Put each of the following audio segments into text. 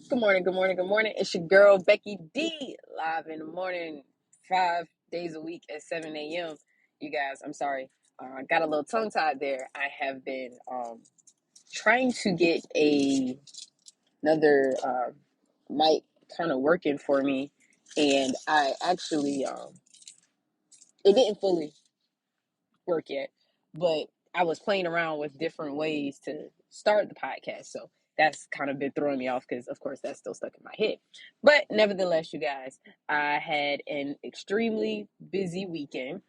Good morning, good morning, good morning. It's your girl Becky D, live in the morning, 5 days a week at 7 a.m. You guys, I'm sorry, I got a little tongue tied there. I have been trying to get another mic kind of working for me, and I actually it didn't fully work yet, but I was playing around with different ways to start the podcast. So that's kind of been throwing me off because, of course, that's still stuck in my head. But nevertheless, you guys, I had an extremely busy weekend.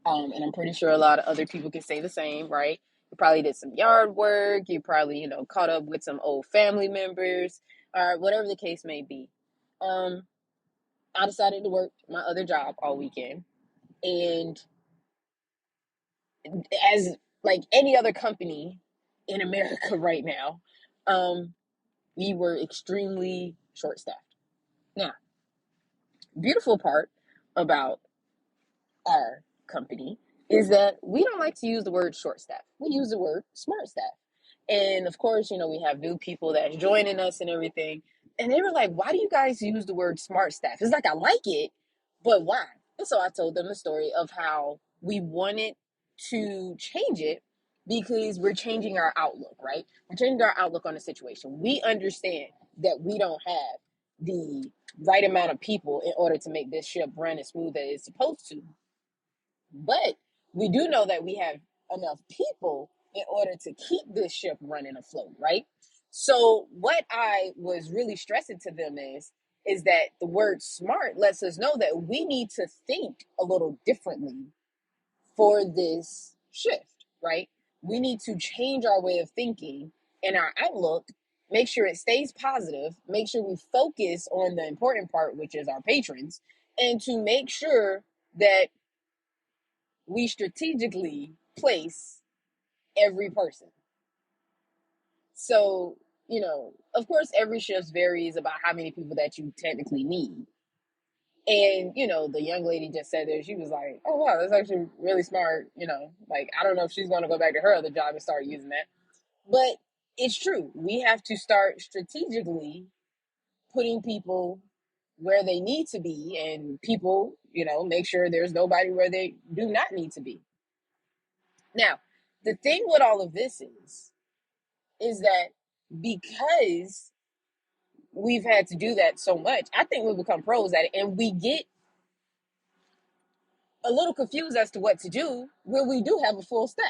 And I'm pretty sure a lot of other people can say the same, right? You probably did some yard work. You probably, caught up with some old family members, or whatever the case may be. Um, I decided to work my other job all weekend. And as like any other company in America right now, um, we were extremely short staffed. Now, beautiful part about our company is that we don't like to use the word short staff. We use the word smart staff. And of course, we have new people that's joining us and everything. And they were like, why do you guys use the word smart staff? It's like, I like it, but why? And so I told them the story of how we wanted to change it because we're changing our outlook, right? We're changing our outlook on the situation. We understand that we don't have the right amount of people in order to make this ship run as smooth as it's supposed to. But we do know that we have enough people in order to keep this ship running afloat, right? So what I was really stressing to them is that the word smart lets us know that we need to think a little differently for this shift, right? We need to change our way of thinking and our outlook, make sure it stays positive, make sure we focus on the important part, which is our patrons, and to make sure that we strategically place every person. So, of course, every shift varies about how many people that you technically need. And, the young lady just said there, she was like, oh, wow, that's actually really smart. Like, I don't know if she's going to go back to her other job and start using that. But it's true. We have to start strategically putting people where they need to be and people, make sure there's nobody where they do not need to be. Now, the thing with all of this is that because we've had to do that so much, I think we've become pros at it, and we get a little confused as to what to do when we do have a full staff.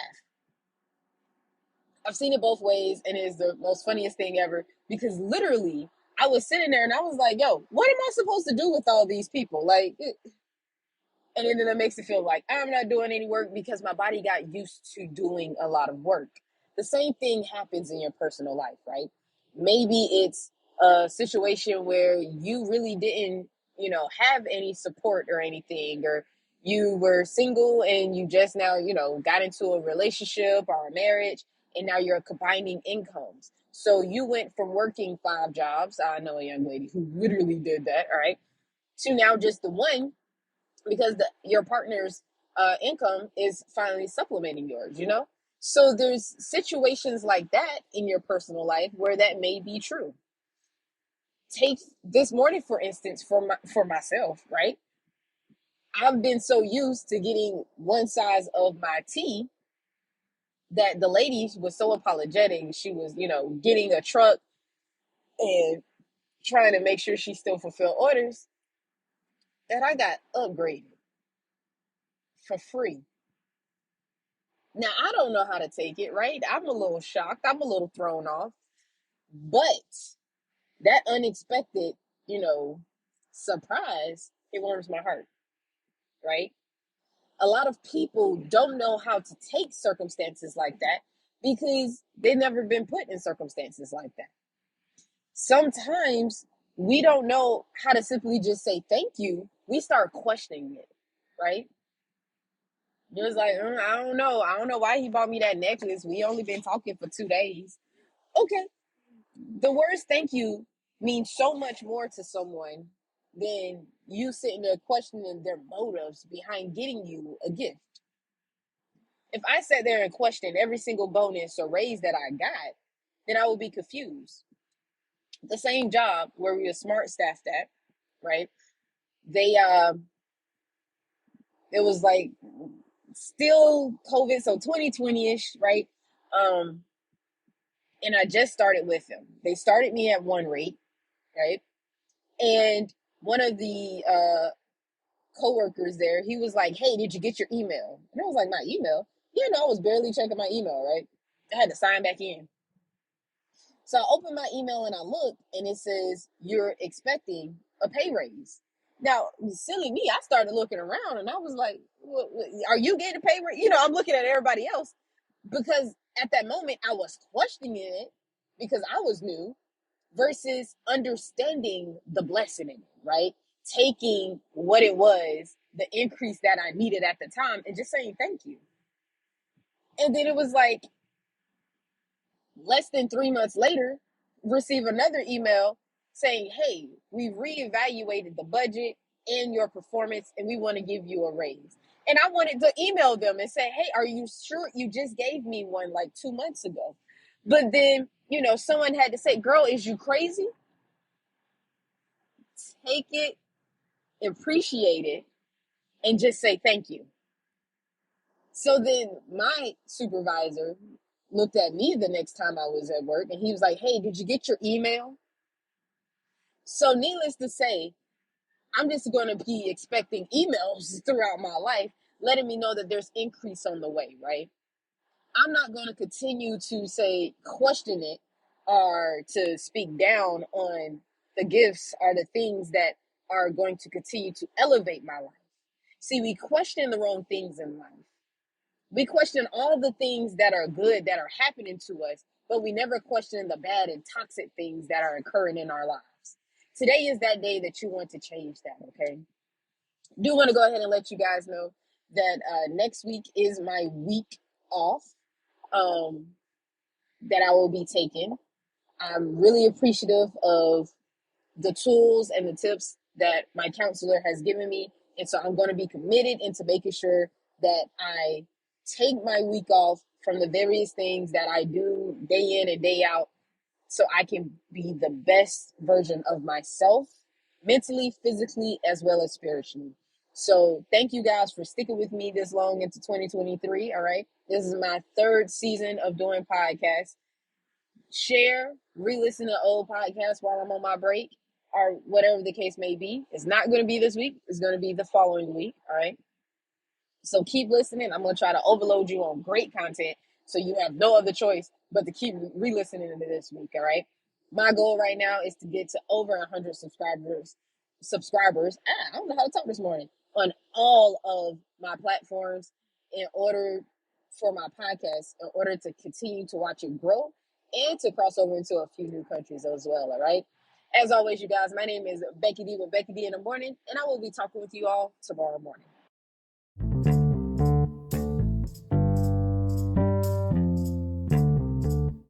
I've seen it both ways, and it is the most funniest thing ever because literally I was sitting there and I was like, yo, what am I supposed to do with all these people? Like, and then it makes it feel like I'm not doing any work because my body got used to doing a lot of work. The same thing happens in your personal life, right? Maybe it's a situation where you really didn't, have any support or anything, or you were single and you just now, got into a relationship or a marriage, and now you're combining incomes. So you went from working 5 jobs. I know a young lady who literally did that, all right, to now just the one because your partner's income is finally supplementing yours. So there's situations like that in your personal life where that may be true. Take this morning, for instance, for myself, right? I've been so used to getting one size of my tea that the lady was so apologetic. She was, getting a truck and trying to make sure she still fulfilled orders, that I got upgraded for free. Now, I don't know how to take it, right? I'm a little shocked. I'm a little thrown off. But that unexpected, you know, surprise, it warms my heart, right? A lot of people don't know how to take circumstances like that because they've never been put in circumstances like that. Sometimes we don't know how to simply just say thank you. We start questioning it, right? It was like, I don't know. I don't know why he bought me that necklace. We only been talking for 2 days. Okay. The words thank you means so much more to someone than you sitting there questioning their motives behind getting you a gift. If I sat there and questioned every single bonus or raise that I got, then I would be confused. the same job where we were smart staffed at, right? They it was like still COVID, so 2020-ish, right? Um, and I just started with them. They started me at one rate, right? And one of the coworkers there, he was like, "Hey, did you get your email?" And I was like, "My email?" Yeah, no, I was barely checking my email, right? I had to sign back in. So I opened my email and I looked, and it says you're expecting a pay raise. Now, silly me, I started looking around and I was like, "Are you getting a pay raise?" I'm looking at everybody else because at that moment I was questioning it because I was new versus understanding the blessing in it, right? Taking what it was, the increase that I needed at the time, and just saying thank you. And then it was like less than 3 months later, receive another email saying, "Hey, we've reevaluated the budget and your performance, and we want to give you a raise." And I wanted to email them and say, "Hey, are you sure you just gave me one like 2 months ago?" But then, someone had to say, "Girl, is you crazy? Take it, appreciate it, and just say thank you." So then my supervisor looked at me the next time I was at work and he was like, "Hey, did you get your email?" So, needless to say, I'm just going to be expecting emails throughout my life, letting me know that there's increase on the way, right? I'm not going to continue to say, question it or to speak down on the gifts or the things that are going to continue to elevate my life. See, we question the wrong things in life. We question all the things that are good that are happening to us, but we never question the bad and toxic things that are occurring in our lives. Today is that day that you want to change that, okay? Do want to go ahead and let you guys know that next week is my week off um, that I will be taking. I'm really appreciative of the tools and the tips that my counselor has given me. And so I'm going to be committed into making sure that I take my week off from the various things that I do day in and day out so I can be the best version of myself mentally, physically, as well as spiritually. So thank you guys for sticking with me this long into 2023. All right. This is my third season of doing podcasts. Share, re-listen to old podcasts while I'm on my break or whatever the case may be. It's not going to be this week. It's going to be the following week. All right. So keep listening. I'm going to try to overload you on great content so you have no other choice but to keep re-listening to this week. All right. My goal right now is to get to over 100 subscribers. I don't know how to talk this morning on all of my platforms in order for my podcast, in order to continue to watch it grow and to cross over into a few new countries as well. All right. As always, you guys, my name is Becky D with Becky D in the morning, and I will be talking with you all tomorrow morning.